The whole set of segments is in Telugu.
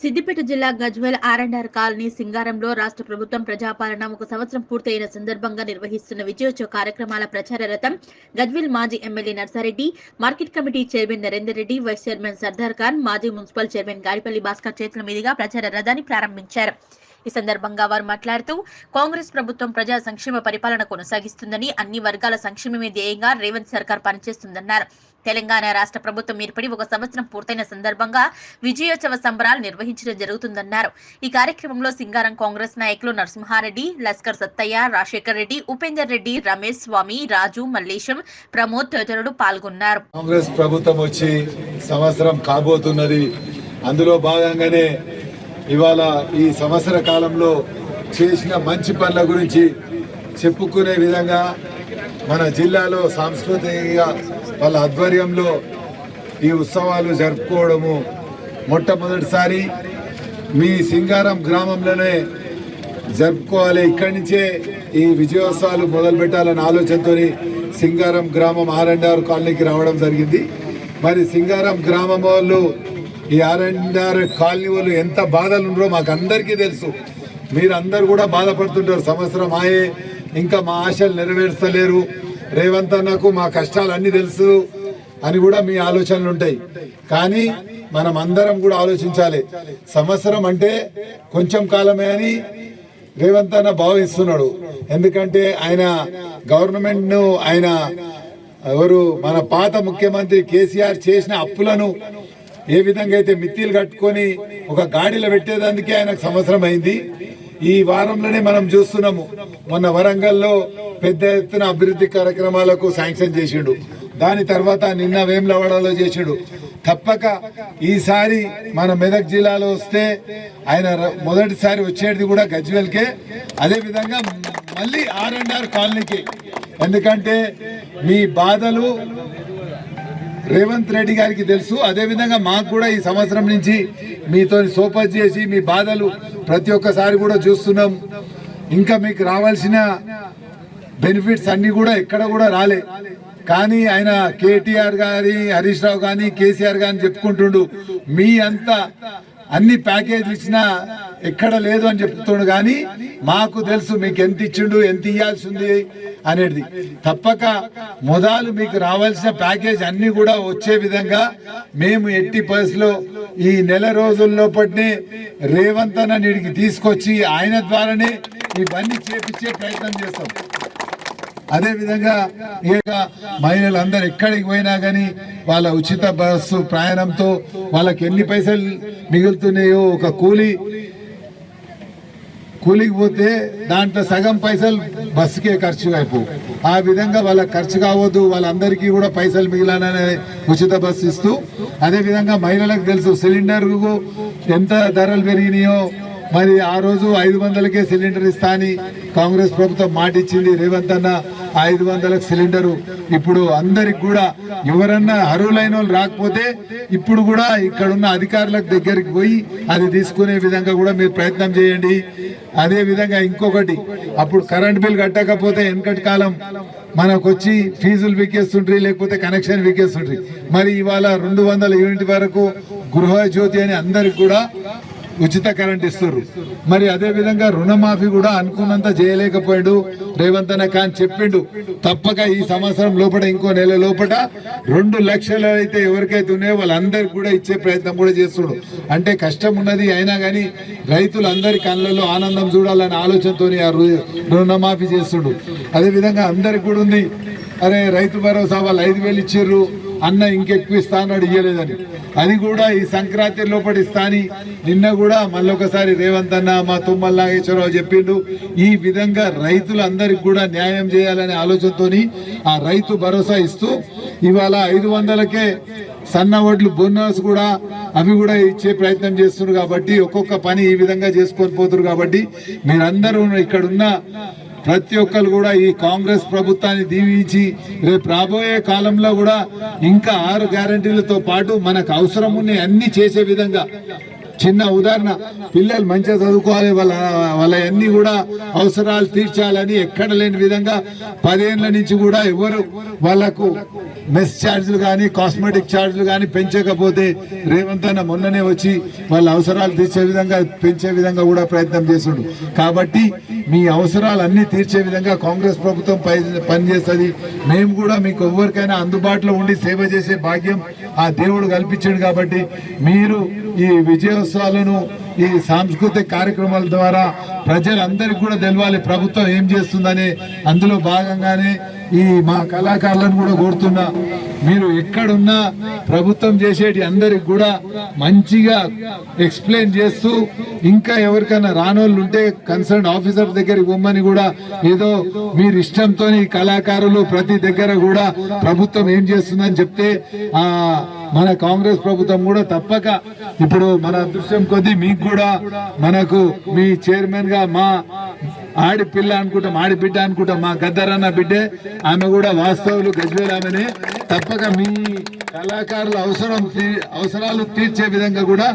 సిద్దిపేట జిల్లా గజ్వేల్ ఆర్&ఆర్ కాలనీ సింగారంలో రాష్ట్ర ప్రభుత్వం ప్రజాపాలన ఒక సంవత్సరం పూర్తయిన సందర్భంగా నిర్వహిస్తున్న విజయోత్సవ కార్యక్రమాల ప్రచార రథం గజ్వేల్ మాజీ MLA Narsareddy, market committee chairman Narender Reddy, vice chairman Sardar Khan, మాజీ మున్సిపల్ చైర్మన్ గాడిపల్లి భాస్కర్ చేతుల మీదుగా ప్రచార రథాన్ని ప్రారంభించారు. ఈ సందర్భంగా వారు మాట్లాడుతూ కాంగ్రెస్ ప్రభుత్వం ప్రజా సంక్షేమ పరిపాలన కొనసాగిస్తుందని, అన్ని వర్గాల సంక్షేమమే ధ్యేయంగా రేవంత్ సర్కార్ పనిచేస్తుందన్నారు. తెలంగాణ రాష్ట్ర ప్రభుత్వం ఏర్పడి ఒక సంవత్సరం పూర్తయిన సందర్భంగా విజయోత్సవ సంబరాలు నిర్వహించడం జరుగుతుందన్నారు. ఈ కార్యక్రమంలో సింగారం కాంగ్రెస్ నాయకులు నరసింహారెడ్డి, లస్కర్ సత్తయ్య, రాజశేఖర్ రెడ్డి, ఉపేందర్ రెడ్డి, రమేష్ స్వామి, రాజు, మల్లేశం, ప్రమోద్ తదితరులు పాల్గొన్నారు. కాంగ్రెస్ ప్రభుత్వం వచ్చి సంవత్సరం కాబోతున్నది. అందులో భాగంగానే ఇవాళ ఈ సంవత్సర కాలంలో చేసిన మంచి పనుల గురించి చెప్పుకునే విధంగా మన జిల్లాలో సాంస్కృతిక వాళ్ళ ఆధ్వర్యంలో ఈ ఉత్సవాలు జరుపుకోవడము మొట్టమొదటిసారి మీ సింగారం గ్రామంలోనే జరుపుకోవాలి. ఇక్కడి నుంచే ఈ విజయోత్సవాలు మొదలు పెట్టాలన్న ఆలోచనతో సింగారం గ్రామం ఆర్&ఆర్ కాలనీకి రావడం జరిగింది. మరి సింగారం గ్రామం వాళ్ళు ఈ ఆర్&ఆర్ కాలనీ వాళ్ళు ఎంత బాధలు ఉన్నారో మాకు అందరికీ తెలుసు. మీరందరూ కూడా బాధపడుతుంటారు. సంవత్సరం ఆయే ఇంకా మా ఆశలు నెరవేర్చలేరు, రేవంత్ అన్నకు మా కష్టాలు అన్నీ తెలుసు అని కూడా మీ ఆలోచనలు ఉంటాయి. కానీ మనం అందరం కూడా ఆలోచించాలి. సంవత్సరం అంటే కొంచెం కాలమే అని రేవంత్ అన్న భావిస్తున్నాడు. ఎందుకంటే ఆయన గవర్నమెంట్ను ఆయన ఎవరు మన పాత ముఖ్యమంత్రి కేసీఆర్ చేసిన అప్పులను ఏ విధంగా అయితే మిత్తిలు కట్టుకొని ఒక గాడిలో పెట్టేదానికి ఆయనకు సంవత్సరం అయింది. ఈ వారంలోనే మనం చూస్తున్నాము. మొన్న వరంగల్లో పెద్ద ఎత్తున అభివృద్ధి కార్యక్రమాలకు శాంక్షన్ చేసిండు. దాని తర్వాత నిన్న వేములవాడలో చేసిండు. తప్పక ఈసారి మన మెదక్ జిల్లాలో వస్తే ఆయన మొదటిసారి వచ్చేది కూడా గజ్వేల్కే, అదే విధంగా మళ్ళీ ఆర్&ఆర్ కాలనీకి. ఎందుకంటే మీ బాధలు రేవంత్ రెడ్డి గారికి తెలుసు. అదేవిధంగా మాకు కూడా ఈ సంవత్సరం నుంచి మీతో సోపత్ చేసి మీ బాధలు ప్రతి ఒక్కసారి కూడా చూస్తున్నాం. ఇంకా మీకు రావాల్సిన బెనిఫిట్స్ అన్ని కూడా ఎక్కడ కూడా రాలే. కానీ ఆయన కేటీఆర్ గారి, హరీష్ రావు కానీ, కేసీఆర్ గాని చెప్పుకుంటుండు మీ అంతా అన్ని ప్యాకేజీలు ఇచ్చినా ఎక్కడ లేదు అని చెప్తుండు. కానీ మాకు తెలుసు మీకు ఎంత ఇచ్చిండు, ఎంత ఇవ్వాల్సి ఉంది అనేది. తప్పక మొదలు మీకు రావాల్సిన ప్యాకేజ్ అన్ని కూడా వచ్చే విధంగా మేము ఎట్టి పరిస్థితిలో ఈ నెల రోజుల్లోపటినే రేవంత్ అన్న నీడికి తీసుకొచ్చి ఆయన ద్వారానే ఇవన్నీ చేపించే ప్రయత్నం చేస్తాం. అదే విధంగా ఇక మహిళలు అందరు ఎక్కడికి పోయినా కానీ వాళ్ళ ఉచిత బస్సు ప్రయాణంతో వాళ్ళకి ఎన్ని పైసలు మిగులుతున్నాయో, ఒక కూలికి పోతే దాంట్లో సగం పైసలు బస్సుకే ఖర్చు అయిపో. ఆ విధంగా వాళ్ళకి ఖర్చు కావద్దు, వాళ్ళందరికీ కూడా పైసలు మిగిలాననే ఉచిత బస్సు ఇస్తూ, అదేవిధంగా మహిళలకు తెలుసు సిలిండర్కు ఎంత ధరలు పెరిగినాయో. మరి ఆ రోజు 500కే సిలిండర్ ఇస్తా అని కాంగ్రెస్ ప్రభుత్వం మాట ఇచ్చింది. రేవంత్ అన్న 500లకు సిలిండరు ఇప్పుడు అందరికి కూడా ఎవరన్నా అర్హులైన వాళ్ళు రాకపోతే ఇప్పుడు కూడా ఇక్కడున్న అధికారులకు దగ్గరికి పోయి అది తీసుకునే విధంగా కూడా మీరు ప్రయత్నం చేయండి. అదే విధంగా ఇంకొకటి, అప్పుడు కరెంట్ బిల్ కట్టకపోతే వెనకటి కాలం మనకు వచ్చి ఫీజులు వీకేస్తుండ్రి, లేకపోతే కనెక్షన్ వీకేస్తుండ్రి. మరి ఇవాళ 200 యూనిట్ వరకు గృహజ్యోతి అని అందరికి కూడా ఉచిత కరెంట్ ఇస్తారు. మరి అదే విధంగా రుణమాఫీ కూడా అనుకున్నంత చేయలేకపోయాడు రేవంత్ అన్న. కానీ చెప్పిండు తప్పక ఈ సంవత్సరం లోపల, ఇంకో నెల లోపల 2 లక్షలు అయితే ఎవరికైతే ఉన్నాయో వాళ్ళందరికి కూడా ఇచ్చే ప్రయత్నం కూడా చేస్తుడు. అంటే కష్టం ఉన్నది అయినా కానీ రైతులందరి కళ్ళలో ఆనందం చూడాలనే ఆలోచనతో ఆ రుణమాఫీ చేస్తుడు. అదే విధంగా అందరికి కూడా ఉంది, అరే రైతు భరోసా వాళ్ళు 5,000 ఇచ్చిర్రు అన్న, ఇంకెక్కువ ఇస్తా అన్నాడు, ఇయ్యలేదని. అది కూడా ఈ సంక్రాంతి లోపల ఇస్తా అని నిన్న కూడా మళ్ళొకసారి రేవంత్ అన్న మా తుమ్మల నాగేశ్వరరావు చెప్పిండు. ఈ విధంగా రైతులందరికి కూడా న్యాయం చేయాలనే ఆలోచనతో ఆ రైతు భరోసా ఇస్తూ ఇవాళ 500కే సన్న వడ్లు బోనస్ కూడా అవి కూడా ఇచ్చే ప్రయత్నం చేస్తున్నారు. కాబట్టి ఒక్కొక్క పని ఈ విధంగా చేసుకొని పోతున్నారు. కాబట్టి మీరందరూ ఇక్కడున్న ప్రతి ఒక్కరు కూడా ఈ కాంగ్రెస్ ప్రభుత్వాన్ని దీవించి రేపు రాబోయే కాలంలో కూడా ఇంకా 6 గ్యారంటీలతో పాటు మనకు అవసరం ఉన్న అన్ని చేసే విధంగా చిన్న ఉదాహరణ, పిల్లలు మంచిగా చదువుకోవాలి, వాళ్ళ అన్ని కూడా అవసరాలు తీర్చాలని ఎక్కడ లేని విధంగా 10 ఏళ్ల నుంచి కూడా ఎవరు వాళ్ళకు మెస్ ఛార్జీలు కానీ కాస్మెటిక్ ఛార్జీలు కానీ పెంచకపోతే రేవంత్ అన్న మొన్ననే వచ్చి వాళ్ళ అవసరాలు తీర్చే విధంగా పెంచే విధంగా కూడా ప్రయత్నం చేస్తుండు. కాబట్టి మీ అవసరాలు అన్ని తీర్చే విధంగా కాంగ్రెస్ ప్రభుత్వం పనిచేస్తుంది. మేము కూడా మీకు ఎవరికైనా అందుబాటులో ఉండి సేవ చేసే భాగ్యం ఆ దేవుడు కల్పించాడు. కాబట్టి మీరు ఈ విజయోత్సవాలను ఈ సాంస్కృతిక కార్యక్రమాల ద్వారా ప్రజలందరికీ కూడా తెలవాలి ప్రభుత్వం ఏం చేస్తుందని. అందులో భాగంగానే ఈ మా కళాకారులను కూడా కోరుతున్నా, మీరు ఎక్కడున్నా ప్రభుత్వం చేసేటి అందరికి కూడా మంచిగా ఎక్స్ప్లెయిన్ చేస్తూ, ఇంకా ఎవరికైనా రానోళ్ళు ఉంటే కన్సర్న్ ఆఫీసర్ దగ్గరికి పొమ్మని కూడా, ఏదో మీరు ఇష్టంతో కళాకారులు ప్రతి దగ్గర కూడా ప్రభుత్వం ఏం చేస్తుందని చెప్తే మన కాంగ్రెస్ ప్రభుత్వం కూడా తప్పక, ఇప్పుడు మన అదృష్టం కొద్దీ మీకు కూడా మనకు మీ చైర్మన్ గా మా ఆడిపిల్ల అనుకుంటాం, ఆడిబిడ్డ అనుకుంటాం, మా గద్దరన్న బిడ్డే, ఆమె కూడా వాస్తవులు గజ్వేల్ ఆమెనే. తప్పక మీ కళాకారుల అవసరాలు తీర్చే విధంగా కూడా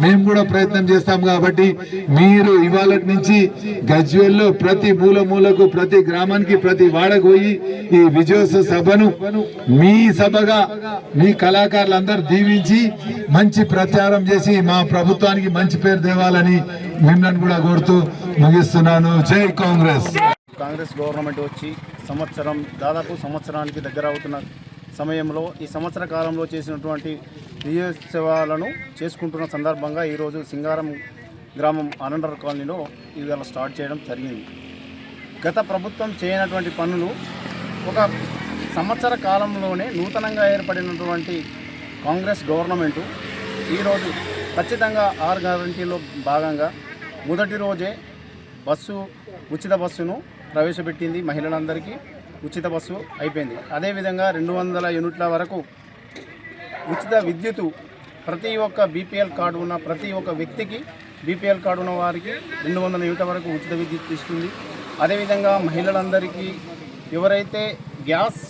మేము కూడా ప్రయత్నం చేస్తాం. కాబట్టి మీరు ఇవాళ నుంచి గజ్వేల్లో ప్రతి మూలకు ప్రతి గ్రామానికి ప్రతి వాడకు పోయి ఈ విజయోత్సవ సభను మీ సభగా మీ కళాకారులందరూ దీవించి మంచి ప్రచారం చేసి మా ప్రభుత్వానికి మంచి పేరు తేవాలని మిమ్మల్ని కూడా కోరుతూ ముగిస్తున్నాను. జై కాంగ్రెస్. కాంగ్రెస్ గవర్నమెంట్ వచ్చి దాదాపు సంవత్సరానికి దగ్గర అవుతున్న సమయంలో ఈ సంవత్సర కాలంలో చేసినటువంటి విజయోత్సవాలను చేసుకుంటున్న సందర్భంగా ఈరోజు సింగారం గ్రామం ఆనందర్ కాలనీలో ఇవాళ స్టార్ట్ చేయడం జరిగింది. గత ప్రభుత్వం చేయనటువంటి పనులు ఒక సంవత్సర కాలంలోనే నూతనంగా ఏర్పడినటువంటి కాంగ్రెస్ గవర్నమెంటు ఈరోజు ఖచ్చితంగా 6 గ్యారంటీలో భాగంగా మొదటి రోజే ఉచిత బస్సును ప్రవేశపెట్టింది. మహిళలందరికీ ఉచిత బస్సు అయిపోయింది. అదేవిధంగా 200 యూనిట్ల వరకు ఉచిత విద్యుత్తు ప్రతి ఒక్క బీపీఎల్ కార్డు ఉన్న ప్రతి ఒక్క వ్యక్తికి, బీపీఎల్ కార్డు ఉన్న వారికి 200 యూనిట్ల వరకు ఉచిత విద్యుత్ ఇస్తుంది. అదేవిధంగా మహిళలందరికీ ఎవరైతే గ్యాస్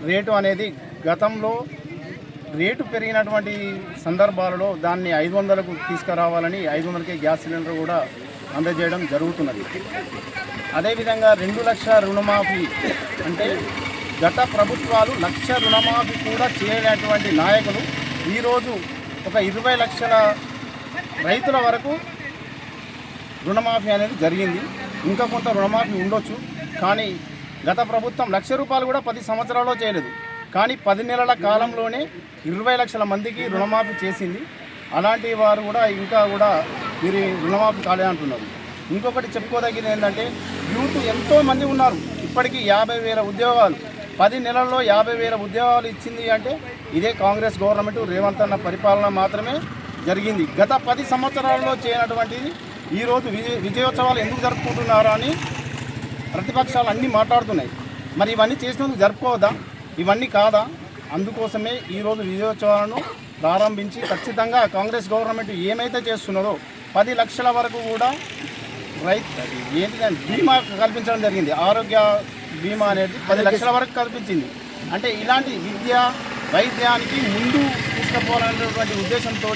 రేటు అనేది గతంలో రేటు పెరిగినటువంటి సందర్భాలలో దాన్ని 500కు తీసుకురావాలని 500కే గ్యాస్ సిలిండర్ కూడా అందజేయడం జరుగుతున్నది. అదేవిధంగా 2 లక్షల రుణమాఫీ అంటే గత ప్రభుత్వాలు 1 లక్ష రుణమాఫీ కూడా చేయలేనటువంటి నాయకులు ఈరోజు ఒక 20 లక్షల రైతుల వరకు రుణమాఫీ అనేది జరిగింది. ఇంకా కొంత రుణమాఫీ ఉండొచ్చు, కానీ గత ప్రభుత్వం 1 లక్ష రూపాయలు కూడా 10 సంవత్సరాల్లో చేయలేదు. కానీ 10 నెలల కాలంలోనే 20 లక్షల మందికి రుణమాఫీ చేసింది. అలాంటి వారు కూడా ఇంకా కూడా మీరు రుణమాఫీ కాలే అంటున్నారు. ఇంకొకటి చెప్పుకోదగ్గది ఏంటంటే యూత్ ఎంతోమంది ఉన్నారు. ఇప్పటికీ 50,000 ఉద్యోగాలు 10 నెలల్లో 50,000 ఉద్యోగాలు ఇచ్చింది అంటే ఇదే కాంగ్రెస్ గవర్నమెంట్ రేవంత్ అన్న పరిపాలన మాత్రమే జరిగింది. గత 10 సంవత్సరాల్లో చేయనటువంటిది ఈరోజు విజయోత్సవాలు ఎందుకు జరుపుకుంటున్నారా అని ప్రతిపక్షాలు అన్నీ మాట్లాడుతున్నాయి. మరి ఇవన్నీ చేసినందుకు జరుపుకోవద్దా? ఇవన్నీ కాదా? అందుకోసమే ఈరోజు విజయోత్సవాలను ప్రారంభించి ఖచ్చితంగా కాంగ్రెస్ గవర్నమెంట్ ఏమైతే చేస్తున్నదో 10 లక్షల వరకు కూడా బీమా కల్పించడం జరిగింది. ఆరోగ్య బీమా అనేది 10 లక్షల వరకు కల్పించింది. అంటే ఇలాంటి విద్య వైద్యానికి ముందు తీసుకుపోవాలనేటువంటి ఉద్దేశంతో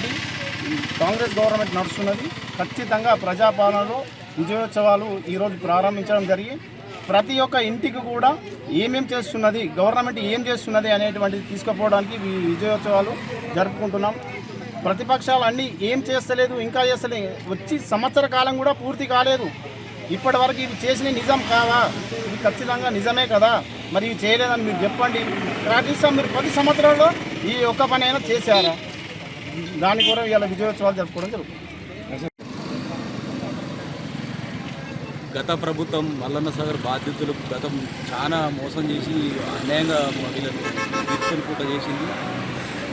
కాంగ్రెస్ గవర్నమెంట్ నడుస్తున్నది. ఖచ్చితంగా ప్రజాపాలనలో విజయోత్సవాలు ఈరోజు ప్రారంభించడం జరిగి ప్రతి ఒక్క ఇంటికి కూడా ఏమేం చేస్తున్నది, గవర్నమెంట్ ఏం చేస్తున్నది అనేటువంటిది తీసుకుపోవడానికి విజయోత్సవాలు జరుపుకుంటున్నాం. ప్రతిపక్షాలు అన్నీ ఏం చేస్తలేదు, ఇంకా చేస్తలేదు. వచ్చి సంవత్సర కాలం కూడా పూర్తి కాలేదు. ఇప్పటి వరకు ఇవి చేసిన నిజం కాదా? ఇవి ఖచ్చితంగా నిజమే కదా. మరి ఇవి చేయలేదని మీరు చెప్పండి. కనీసం మీరు 10 సంవత్సరాల్లో ఈ ఒక్క పని అయినా చేశారా? దాని కూడా ఇవాళ విజయోత్సవాలు జరుపుకోవడం జరుగుతుంది. గత ప్రభుత్వం మల్లన్న సాగర్ బాధితులకు గతం చాలా మోసం చేసి అన్యాయంగా వీళ్ళని తీర్చుని పూట చేసింది.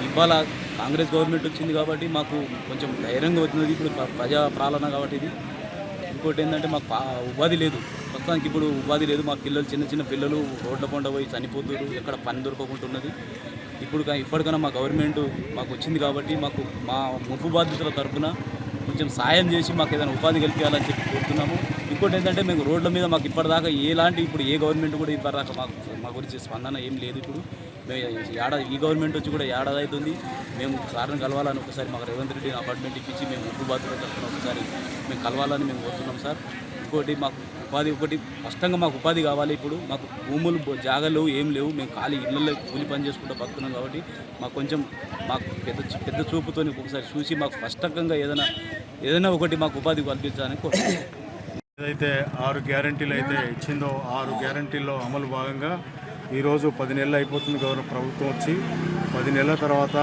ఇవాళ కాంగ్రెస్ గవర్నమెంట్ వచ్చింది కాబట్టి మాకు కొంచెం ధైర్యంగా వచ్చినది. ఇప్పుడు ప్రజా పాలన కాబట్టి ఇది. ఇంకోటి ఏంటంటే మాకు ఉపాధి లేదు, ప్రస్తుతానికి ఇప్పుడు ఉపాధి లేదు. మా పిల్లలు చిన్న పిల్లలు రోడ్ల పొండ పోయి చనిపోతున్నారు, ఎక్కడ పని దొరకకుంటున్నది. ఇప్పటికైనా మా గవర్నమెంట్ మాకు వచ్చింది కాబట్టి మాకు మా ముప్పు బాధితుల తరఫున కొంచెం సాయం చేసి మాకు ఏదైనా ఉపాధి కల్పించాలని చెప్పి కోరుతున్నాము. ఇంకోటి ఏంటంటే మేము రోడ్ల మీద మాకు ఇప్పటిదాకా ఇప్పుడు ఏ గవర్నమెంట్ కూడా ఇప్పటిదాకా మా గురించి స్పందన ఏం లేదు. ఇప్పుడు ఈ గవర్నమెంట్ వచ్చి కూడా ఏడాది అవుతుంది. మేము సార్ని కలవాలని ఒకసారి మాకు రేవంత్ రెడ్డి అపార్ట్మెంట్ ఇప్పించి మేము ఉప్పు బాధ్యత తరఫున ఒకసారి మేము కలవాలని మేము కోరుతున్నాం సార్. ఇంకోటి మాకు ఉపాధి స్పష్టంగా మాకు ఉపాధి కావాలి. ఇప్పుడు మాకు భూములు జాగాలు ఏం లేవు, మేము ఖాళీ ఇళ్ళల్లో కూలి పని చేసుకుంటూ బతున్నాం. కాబట్టి మాకు కొంచెం పెద్ద చూపుతో ఒకసారి చూసి మాకు స్పష్టంగా ఏదైనా ఒకటి మాకు ఉపాధి కల్పించాలని కోరుతున్నాం. ఏదైతే 6 గ్యారంటీలు అయితే ఇచ్చిందో 6 గ్యారంటీల్లో అమలు భాగంగా ఈరోజు 10 నెలలు అయిపోతుంది ప్రభుత్వం వచ్చి. 10 నెలల తర్వాత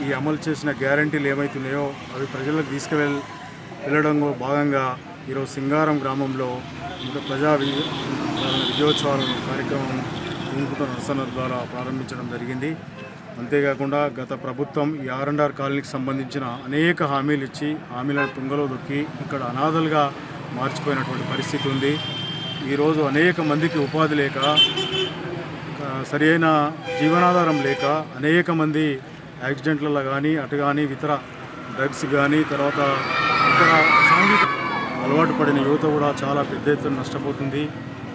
ఈ అమలు చేసిన గ్యారంటీలు ఏమవుతున్నాయో అవి ప్రజలకు వెళ్ళడం భాగంగా ఈరోజు సింగారం గ్రామంలో ప్రజా విజయోత్సవాలను కార్యక్రమం ఊరుకుంట నరసన్న ద్వారా ప్రారంభించడం జరిగింది. అంతేకాకుండా గత ప్రభుత్వం ఈ R&R కాలనీకి సంబంధించిన అనేక హామీలు ఇచ్చి హామీలను తుంగలో దొక్కి ఇక్కడ అనాథలుగా మార్చిపోయినటువంటి పరిస్థితి ఉంది. ఈరోజు అనేక మందికి ఉపాధి లేక, సరైన జీవనాధారం లేక అనేక మంది యాక్సిడెంట్లలో కానీ అటు కానీ ఇతర డ్రగ్స్ కానీ తర్వాత ఇతర సాంఘిక అలవాటు పడిన యువత కూడా చాలా పెద్ద ఎత్తున నష్టపోతుంది.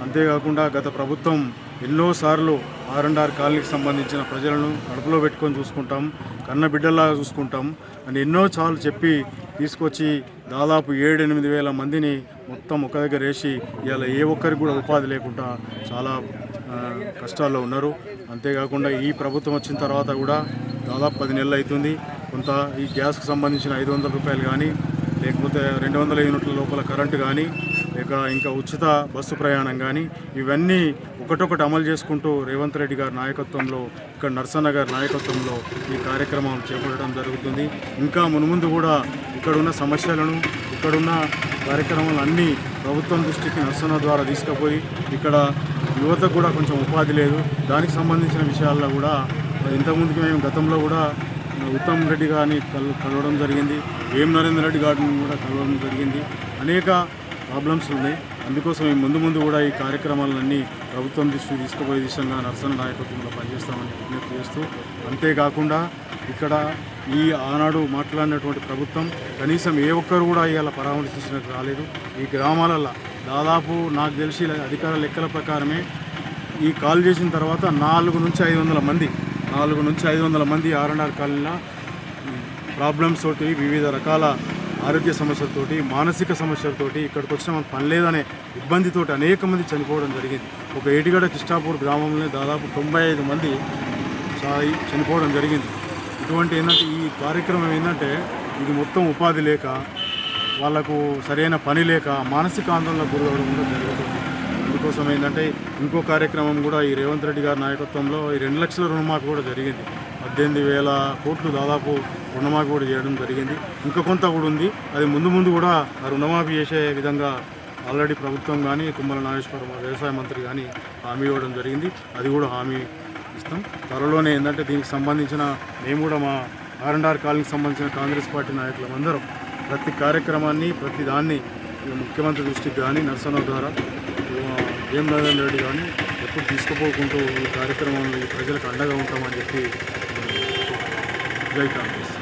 అంతేకాకుండా గత ప్రభుత్వం ఎన్నోసార్లు R&R కాలనీకి సంబంధించిన ప్రజలను కడుపులో పెట్టుకొని చూసుకుంటాం, కన్న బిడ్డల్లాగా చూసుకుంటాం అని ఎన్నోసార్లు చెప్పి తీసుకొచ్చి దాదాపు 7-8 వేల మందిని మొత్తం ఒక దగ్గర వేసి ఇవాళ ఏ ఒక్కరికి కూడా ఉపాధి లేకుండా చాలా కష్టాల్లో ఉన్నారు. అంతేకాకుండా ఈ ప్రభుత్వం వచ్చిన తర్వాత కూడా దాదాపు 10 నెలలు అవుతుంది. కొంత ఈ గ్యాస్కు సంబంధించిన 500 రూపాయలు కానీ, లేకపోతే 200 యూనిట్ల లోపల కరెంటు కానీ, లేక ఇంకా ఉచిత బస్సు ప్రయాణం కానీ, ఇవన్నీ ఒకటొకటి అమలు చేసుకుంటూ రేవంత్ రెడ్డి గారి నాయకత్వంలో, ఇక్కడ నరసన్న గారి నాయకత్వంలో ఈ కార్యక్రమం చేపట్టడం జరుగుతుంది. ఇంకా మున్ముందు కూడా ఇక్కడున్న సమస్యలను, ఇక్కడున్న కార్యక్రమాలు అన్నీ ప్రభుత్వం దృష్టికి నరసన్న ద్వారా తీసుకుపోయి ఇక్కడ యువతకు కూడా కొంచెం ఉపాధి లేదు, దానికి సంబంధించిన విషయాల్లో కూడా ఇంతకుముందుకు మేము గతంలో కూడా ఉత్తమ్ రెడ్డి గారిని కలవడం జరిగింది, నరేంద్ర రెడ్డి గారిని కూడా కలవడం జరిగింది. అనేక ప్రాబ్లమ్స్ ఉన్నాయి. అందుకోసం ముందు కూడా ఈ కార్యక్రమాలన్నీ ప్రభుత్వం దృష్టికి తీసుకుపోయే దిశగా నరసన్న నాయకత్వంలో పనిచేస్తామని విజ్ఞప్తి చేస్తూ, అంతేకాకుండా ఇక్కడ ఈ ఆనాడు మాట్లాడినటువంటి ప్రభుత్వం కనీసం ఏ ఒక్కరు కూడా ఇవాళ పరామర్శించినట్టు రాలేదు. ఈ గ్రామాలలో దాదాపు నాకు తెలిసి అధికార లెక్కల ప్రకారమే ఈ కాల్ చేసిన తర్వాత 400 నుంచి 500 మంది R&R కాలనీలో ప్రాబ్లమ్స్ తోటి, వివిధ రకాల ఆరోగ్య సమస్యలతోటి, మానసిక సమస్యలతోటి, ఇక్కడికి వచ్చిన మన పని లేదనే ఇబ్బందితోటి అనేక మంది చనిపోవడం జరిగింది. ఒక ఏటిగడ కిష్టాపూర్ గ్రామంలో దాదాపు 95 మంది చనిపోవడం జరిగింది. ఇటువంటి ఏంటంటే ఈ కార్యక్రమం ఏంటంటే ఇది మొత్తం ఉపాధి లేక, వాళ్ళకు సరైన పని లేక మానసిక ఆందోళనకు గురవడం కూడా జరుగుతుంది. అందుకోసం ఏంటంటే ఇంకో కార్యక్రమం కూడా ఈ రేవంత్ రెడ్డి గారి నాయకత్వంలో ఈ 2 లక్షల రుణమాఫీ కూడా జరిగింది. 18,000 కోట్లు దాదాపు రుణమాఫీ కూడా చేయడం జరిగింది. ఇంకా కొంత కూడా ఉంది. అది ముందు కూడా ఆ రుణమాఫీ చేసే విధంగా ఆల్రెడీ ప్రభుత్వం కానీ తుమ్మల నాగేశ్వరరావు వ్యవసాయ మంత్రి కానీ హామీ ఇవ్వడం జరిగింది. అది కూడా హామీ ఇస్తాం. త్వరలోనే ఏంటంటే దీనికి సంబంధించిన మేము కూడా మా R&R కాలనీకి సంబంధించిన కాంగ్రెస్ పార్టీ నాయకులందరం ప్రతి కార్యక్రమాన్ని, ప్రతి దాన్ని ముఖ్యమంత్రి దృష్టికి కానీ నరసన్న ద్వారా నరేంద్ర రెడ్డి కానీ ఎప్పుడు తీసుకుపోకుంటూ ఈ కార్యక్రమంలో ఈ ప్రజలకు అండగా ఉంటామని చెప్పి జై కాంగ్రెస్.